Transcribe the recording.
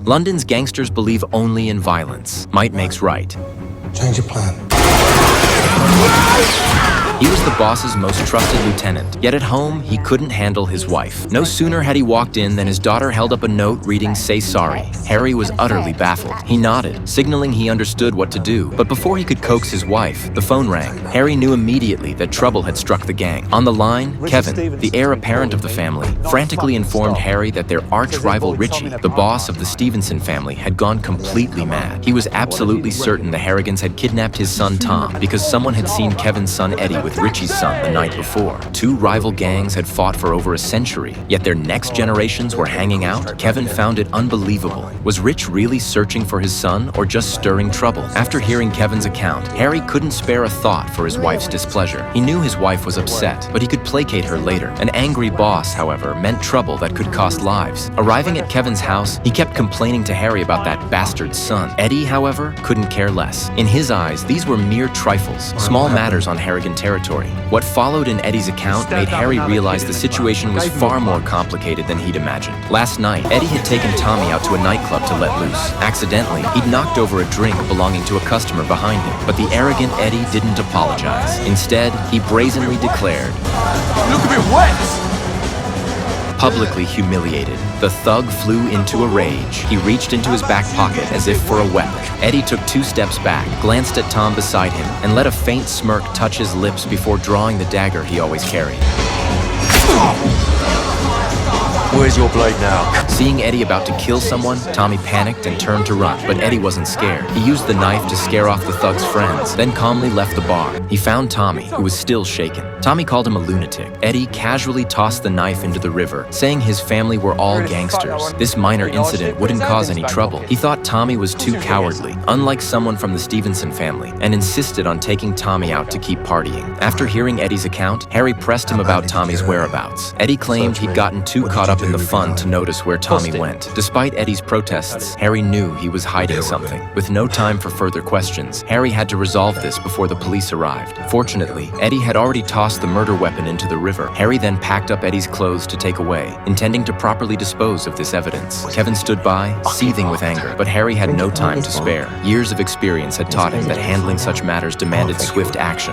London's gangsters believe only in violence. Might makes right. Change your plan. He was the boss's most trusted lieutenant, yet at home, he couldn't handle his wife. No sooner had he walked in than his daughter held up a note reading, "Say sorry." Harry was utterly baffled. He nodded, signaling he understood what to do. But before he could coax his wife, the phone rang. Harry knew immediately that trouble had struck the gang. On the line, Kevin, the heir apparent of the family, frantically informed Harry that their arch-rival Richie, the boss of the Stevenson family, had gone completely mad. He was absolutely certain the Harrigans had kidnapped his son Tom because someone had seen Kevin's son Eddie with Richie's son the night before. Two rival gangs had fought for over a century, yet their next generations were hanging out. Kevin found it unbelievable. Was Rich really searching for his son or just stirring trouble? After hearing Kevin's account, Harry couldn't spare a thought for his wife's displeasure. He knew his wife was upset, but he could placate her later. An angry boss, however, meant trouble that could cost lives. Arriving at Kevin's house, he kept complaining to Harry about that bastard son. Eddie, however, couldn't care less. In his eyes, these were mere trifles, small matters on Harrigan territory. What followed in Eddie's account made Harry realize the situation was far more complicated than he'd imagined. Last night, Eddie had taken Tommy out to a nightclub to let loose. Accidentally, he'd knocked over a drink belonging to a customer behind him, but the arrogant Eddie didn't apologize. Instead, he brazenly declared, "Look a bit wet!" Publicly humiliated, the thug flew into a rage. He reached into his back pocket as if for a weapon. Eddie took 2 steps back, glanced at Tom beside him, and let a faint smirk touch his lips before drawing the dagger he always carried. Where's your blade now? Seeing Eddie about to kill someone, Tommy panicked and turned to run, but Eddie wasn't scared. He used the knife to scare off the thug's friends, then calmly left the bar. He found Tommy, who was still shaken. Tommy called him a lunatic. Eddie casually tossed the knife into the river, saying his family were all gangsters. This minor incident wouldn't cause any trouble. He thought Tommy was too cowardly, unlike someone from the Stevenson family, and insisted on taking Tommy out to keep partying. After hearing Eddie's account, Harry pressed him about Tommy's whereabouts. Eddie claimed he'd gotten too caught up in the fun to notice where Tommy went. Despite Eddie's protests, Harry knew he was hiding something. With no time for further questions, Harry had to resolve this before the police arrived. Fortunately, Eddie had already tossed the murder weapon into the river. Harry then packed up Eddie's clothes to take away, intending to properly dispose of this evidence. Kevin stood by, seething with anger, but Harry had no time to spare. Years of experience had taught him that handling such matters demanded swift action.